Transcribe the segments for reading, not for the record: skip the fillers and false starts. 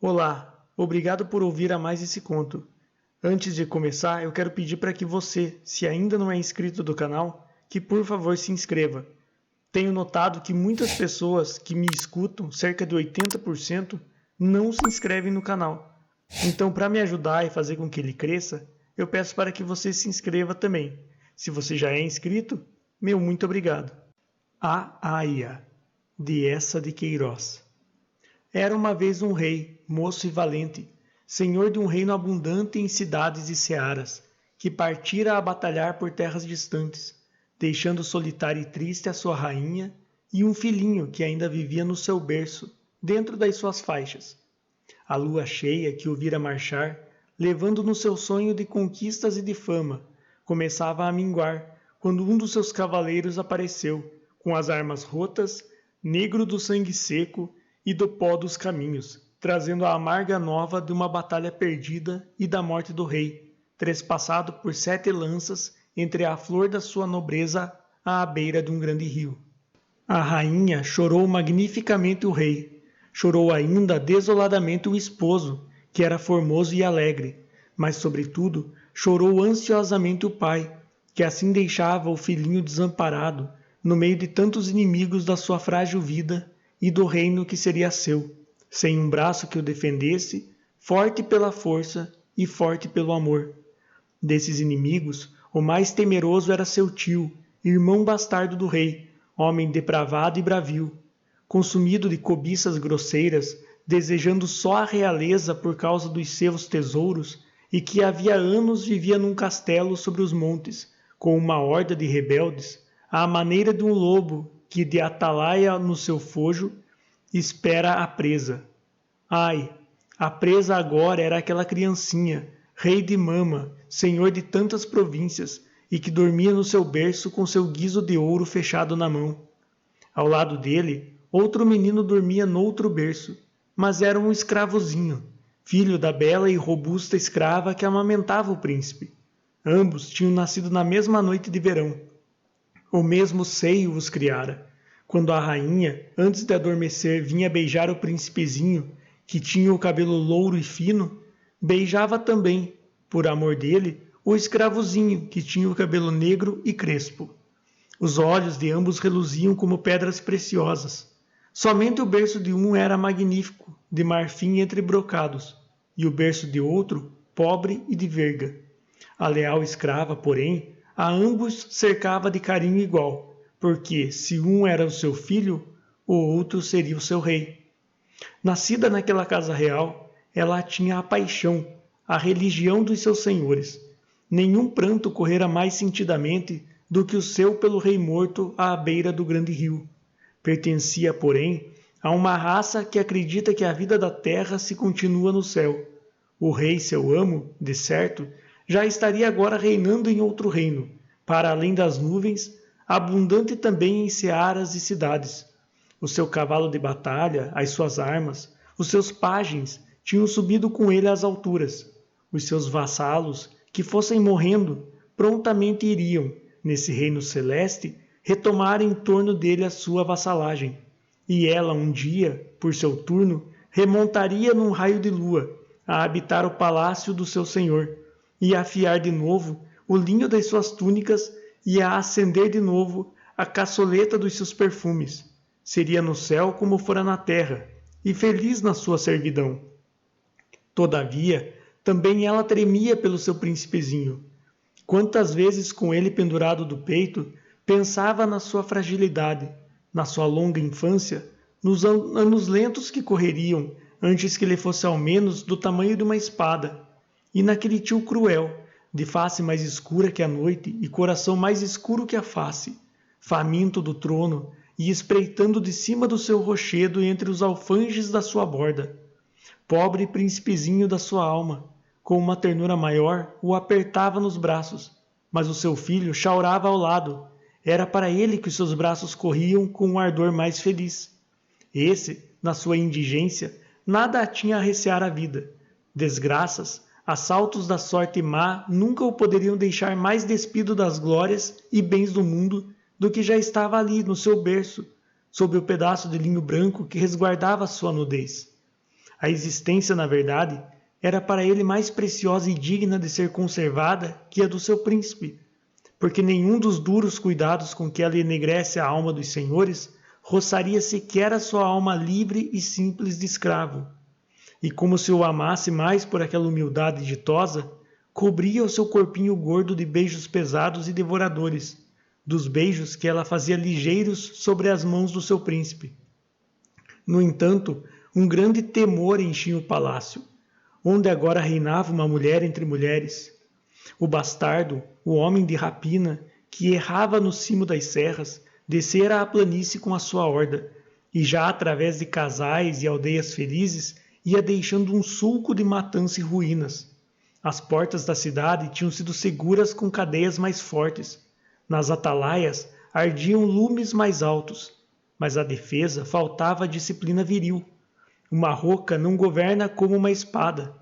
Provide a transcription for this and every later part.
Olá, obrigado por ouvir a mais esse conto. Antes de começar, eu quero pedir para que você, se ainda não é inscrito do canal, que por favor se inscreva. Tenho notado que muitas pessoas que me escutam, cerca de 80%, não se inscrevem no canal. Então, para me ajudar e fazer com que ele cresça, eu peço para que você se inscreva também. Se você já é inscrito, meu muito obrigado. A Aia, de Essa de Queiroz. Era uma vez um rei, moço e valente, senhor de um reino abundante em cidades e searas, que partira a batalhar por terras distantes, deixando solitária e triste a sua rainha e um filhinho que ainda vivia no seu berço, dentro das suas faixas. A lua cheia que o vira marchar, levando no seu sonho de conquistas e de fama, começava a minguar, quando um dos seus cavaleiros apareceu, com as armas rotas, negro do sangue seco e do pó dos caminhos, trazendo a amarga nova de uma batalha perdida e da morte do rei, trespassado por 7 lanças entre a flor da sua nobreza à beira de um grande rio. A rainha chorou magnificamente o rei, chorou ainda desoladamente o esposo, que era formoso e alegre, mas sobretudo chorou ansiosamente o pai, que assim deixava o filhinho desamparado, no meio de tantos inimigos da sua frágil vida e do reino que seria seu, sem um braço que o defendesse, forte pela força e forte pelo amor. Desses inimigos, o mais temeroso era seu tio, irmão bastardo do rei, homem depravado e bravio, consumido de cobiças grosseiras, desejando só a realeza por causa dos seus tesouros, e que havia anos vivia num castelo sobre os montes, com uma horda de rebeldes, à maneira de um lobo que de atalaia no seu fojo espera a presa. Ai, a presa agora era aquela criancinha, rei de Mama, senhor de tantas províncias, e que dormia no seu berço com seu guizo de ouro fechado na mão. Ao lado dele, outro menino dormia noutro berço, mas era um escravozinho, filho da bela e robusta escrava que amamentava o príncipe. Ambos tinham nascido na mesma noite de verão. O mesmo seio os criara. Quando a rainha, antes de adormecer, vinha beijar o príncipezinho, que tinha o cabelo louro e fino, beijava também, por amor dele, o escravozinho, que tinha o cabelo negro e crespo. Os olhos de ambos reluziam como pedras preciosas. Somente o berço de um era magnífico, de marfim entre brocados, e o berço de outro, pobre e de verga. A leal escrava, porém, a ambos cercava de carinho igual, porque se um era o seu filho, o outro seria o seu rei. Nascida naquela casa real, ela tinha a paixão, a religião dos seus senhores. Nenhum pranto correra mais sentidamente do que o seu pelo rei morto à beira do grande rio. Pertencia, porém, a uma raça que acredita que a vida da terra se continua no céu. O rei, seu amo, de certo, já estaria agora reinando em outro reino, para além das nuvens, abundante também em searas e cidades. O seu cavalo de batalha, as suas armas, os seus pajens tinham subido com ele às alturas. Os seus vassalos, que fossem morrendo, prontamente iriam, nesse reino celeste, retomar em torno dele a sua vassalagem. E ela, um dia, por seu turno, remontaria num raio de lua, a habitar o palácio do seu senhor, e a afiar de novo o linho das suas túnicas e a acender de novo a caçoleta dos seus perfumes. Seria no céu como fora na terra, e feliz na sua servidão. Todavia, também ela tremia pelo seu príncipezinho. Quantas vezes com ele pendurado do peito, pensava na sua fragilidade, na sua longa infância, nos anos lentos que correriam antes que ele fosse ao menos do tamanho de uma espada, e naquele tio cruel, de face mais escura que a noite e coração mais escuro que a face, faminto do trono e espreitando de cima do seu rochedo entre os alfanjes da sua borda. Pobre príncipezinho da sua alma, com uma ternura maior, o apertava nos braços, mas o seu filho chaurava ao lado. Era para ele que os seus braços corriam com um ardor mais feliz. Esse, na sua indigência, nada tinha a recear a vida. Desgraças, assaltos da sorte má nunca o poderiam deixar mais despido das glórias e bens do mundo do que já estava ali no seu berço, sob o pedaço de linho branco que resguardava sua nudez. A existência, na verdade, era para ele mais preciosa e digna de ser conservada que a do seu príncipe, porque nenhum dos duros cuidados com que ela enegrece a alma dos senhores roçaria sequer a sua alma livre e simples de escravo. E como se o amasse mais por aquela humildade ditosa, cobria o seu corpinho gordo de beijos pesados e devoradores, dos beijos que ela fazia ligeiros sobre as mãos do seu príncipe. No entanto, um grande temor enchia o palácio, onde agora reinava uma mulher entre mulheres. O bastardo, o homem de rapina, que errava no cimo das serras, descera a planície com a sua horda, e já através de casais e aldeias felizes, ia deixando um sulco de matança e ruínas. As portas da cidade tinham sido seguras com cadeias mais fortes. Nas atalaias ardiam lumes mais altos, mas à defesa faltava a disciplina viril. Uma roca não governa como uma espada.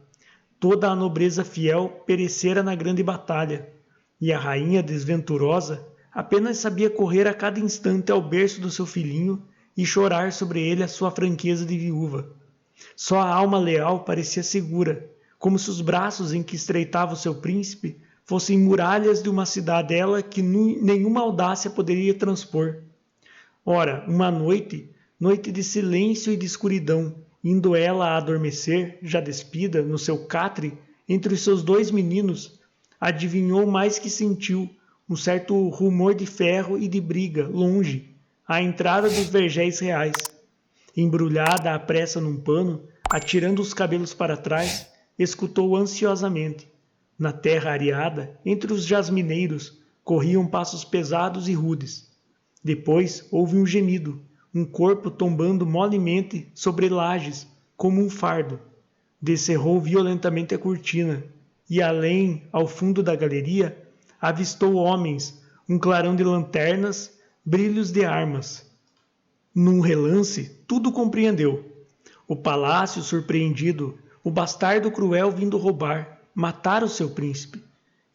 Toda a nobreza fiel perecera na grande batalha, e a rainha desventurosa apenas sabia correr a cada instante ao berço do seu filhinho e chorar sobre ele a sua franqueza de viúva. Só a alma leal parecia segura, como se os braços em que estreitava o seu príncipe fossem muralhas de uma cidadela que nenhuma audácia poderia transpor. Ora, uma noite, noite de silêncio e de escuridão, indo ela a adormecer, já despida, no seu catre, entre os seus 2 meninos, adivinhou mais que sentiu um certo rumor de ferro e de briga, longe, à entrada dos vergéis reais. Embrulhada à pressa num pano, atirando os cabelos para trás, escutou ansiosamente. Na terra areada, entre os jasmineiros, corriam passos pesados e rudes. Depois houve um gemido, um corpo tombando molemente sobre lajes, como um fardo. Descerrou violentamente a cortina, e além, ao fundo da galeria, avistou homens, um clarão de lanternas, brilhos de armas. Num relance, tudo compreendeu. O palácio surpreendido, o bastardo cruel vindo roubar, matar o seu príncipe.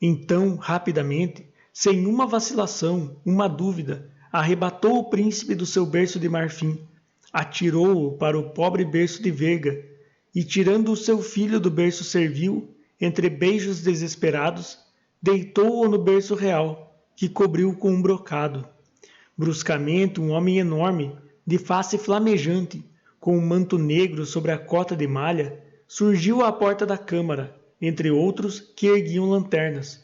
Então, rapidamente, sem uma vacilação, uma dúvida, arrebatou o príncipe do seu berço de marfim, atirou-o para o pobre berço de verga, e tirando o seu filho do berço servil, entre beijos desesperados, deitou-o no berço real, que cobriu com um brocado. Bruscamente, um homem enorme, de face flamejante, com um manto negro sobre a cota de malha, surgiu à porta da câmara, entre outros que erguiam lanternas.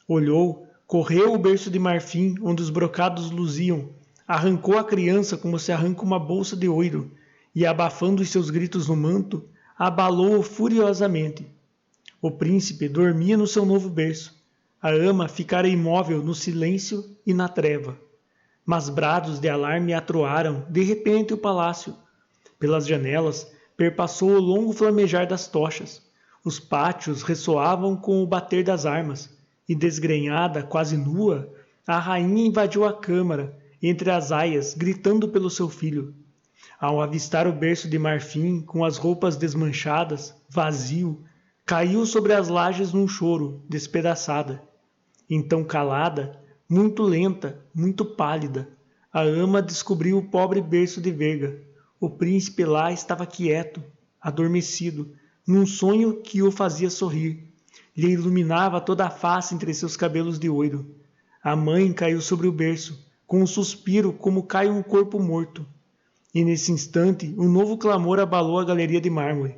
Olhou, correu o berço de marfim onde os brocados luziam, arrancou a criança como se arranca uma bolsa de ouro, e abafando os seus gritos no manto, abalou-o furiosamente. O príncipe dormia no seu novo berço. A ama ficara imóvel no silêncio e na treva. Mas brados de alarme atroaram, de repente, o palácio. Pelas janelas, perpassou o longo flamejar das tochas. Os pátios ressoavam com o bater das armas, e desgrenhada, quase nua, a rainha invadiu a câmara, entre as aias, gritando pelo seu filho. Ao avistar o berço de marfim, com as roupas desmanchadas, vazio, caiu sobre as lajes num choro, despedaçada. Então, calada, muito lenta, muito pálida, a ama descobriu o pobre berço de verga. O príncipe lá estava quieto, adormecido, num sonho que o fazia sorrir. Lhe iluminava toda a face entre seus cabelos de ouro. A mãe caiu sobre o berço, com um suspiro como cai um corpo morto. E nesse instante, um novo clamor abalou a galeria de mármore.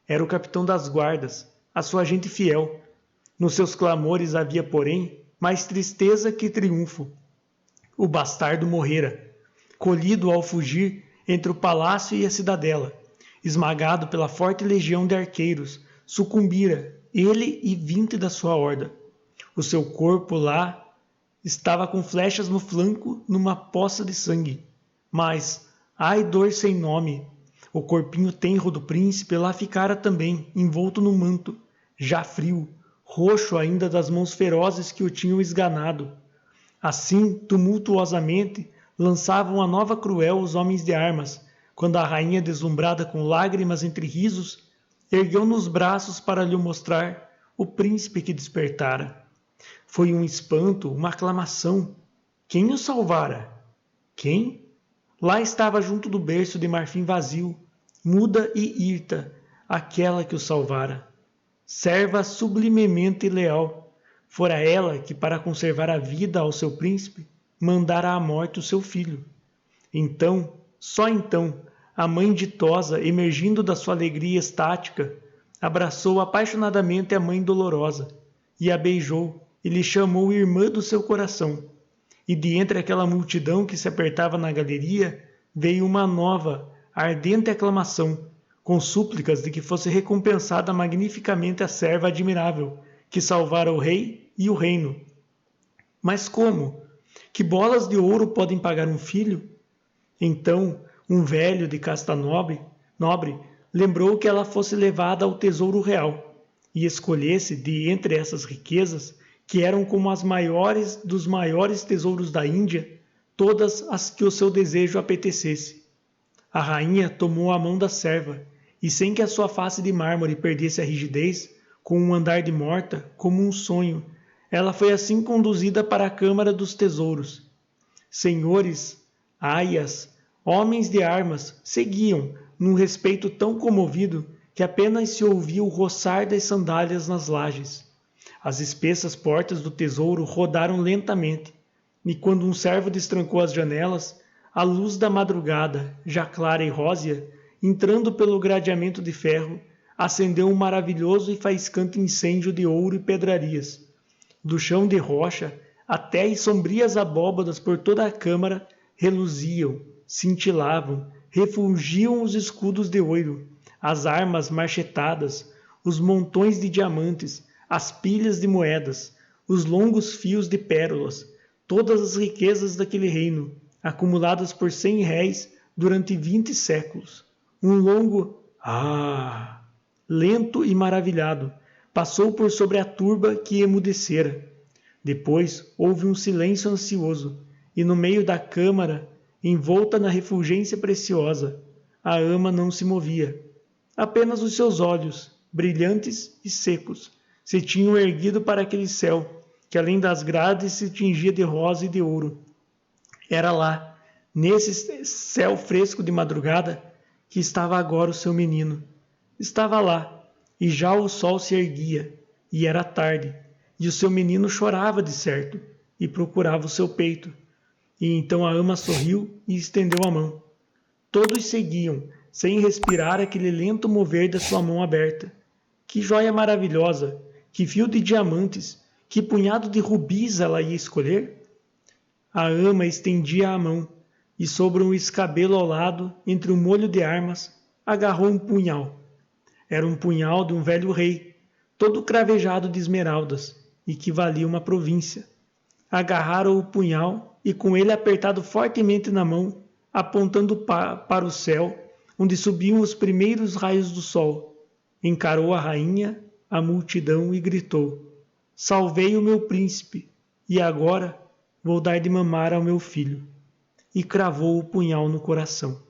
Era o capitão das guardas, a sua gente fiel. Nos seus clamores havia, porém, mais tristeza que triunfo. O bastardo morrera, colhido ao fugir entre o palácio e a cidadela, esmagado pela forte legião de arqueiros, sucumbira, ele e 20 da sua horda. O seu corpo lá estava com flechas no flanco numa poça de sangue. Mas, ai dor sem nome, o corpinho tenro do príncipe lá ficara também, envolto no manto, já frio, roxo ainda das mãos ferozes que o tinham esganado. Assim, tumultuosamente, lançavam a nova cruel os homens de armas, quando a rainha, deslumbrada com lágrimas entre risos, ergueu nos braços para lhe mostrar o príncipe que despertara. Foi um espanto, uma aclamação. Quem o salvara? Quem? Lá estava junto do berço de marfim vazio, muda e hirta, aquela que o salvara. Serva sublimemente leal, fora ela que, para conservar a vida ao seu príncipe, mandara à morte o seu filho. Então, só então, a mãe ditosa, emergindo da sua alegria estática, abraçou apaixonadamente a mãe dolorosa, e a beijou, e lhe chamou irmã do seu coração. E de entre aquela multidão que se apertava na galeria, veio uma nova, ardente aclamação, com súplicas de que fosse recompensada magnificamente a serva admirável, que salvara o rei e o reino. Mas como? Que bolas de ouro podem pagar um filho? Então, um velho de casta nobre lembrou que ela fosse levada ao tesouro real, e escolhesse de entre essas riquezas, que eram como as maiores dos maiores tesouros da Índia, todas as que o seu desejo apetecesse. A rainha tomou a mão da serva, e sem que a sua face de mármore perdesse a rigidez, com um andar de morta, como um sonho, ela foi assim conduzida para a câmara dos tesouros. Senhores, aias, homens de armas seguiam, num respeito tão comovido que apenas se ouvia o roçar das sandálias nas lajes. As espessas portas do tesouro rodaram lentamente, e quando um servo destrancou as janelas, a luz da madrugada, já clara e rósea, entrando pelo gradeamento de ferro, acendeu um maravilhoso e faiscante incêndio de ouro e pedrarias. Do chão de rocha até as sombrias abóbadas por toda a câmara reluziam, cintilavam, refulgiam os escudos de ouro, as armas marchetadas, os montões de diamantes, as pilhas de moedas, os longos fios de pérolas, todas as riquezas daquele reino, acumuladas por 100 réis durante 20 séculos. Um longo "ah", lento e maravilhado, passou por sobre a turba que emudecera. Depois houve um silêncio ansioso, e no meio da câmara, envolta na refulgência preciosa, a ama não se movia. Apenas os seus olhos, brilhantes e secos, se tinham erguido para aquele céu, que além das grades se tingia de rosa e de ouro. Era lá, nesse céu fresco de madrugada, que estava agora o seu menino. Estava lá, e já o sol se erguia, e era tarde, e o seu menino chorava de certo, e procurava o seu peito. E então a ama sorriu e estendeu a mão. Todos seguiam, sem respirar aquele lento mover da sua mão aberta. Que joia maravilhosa! Que fio de diamantes! Que punhado de rubis ela ia escolher? A ama estendia a mão, e sobre um escabelo ao lado, entre um molho de armas, agarrou um punhal. Era um punhal de um velho rei, todo cravejado de esmeraldas, e que valia uma província. Agarraram o punhal e, com ele apertado fortemente na mão, apontando para o céu, onde subiam os primeiros raios do sol, encarou a rainha, a multidão e gritou: "Salvei o meu príncipe, e agora vou dar de mamar ao meu filho." E cravou o punhal no coração.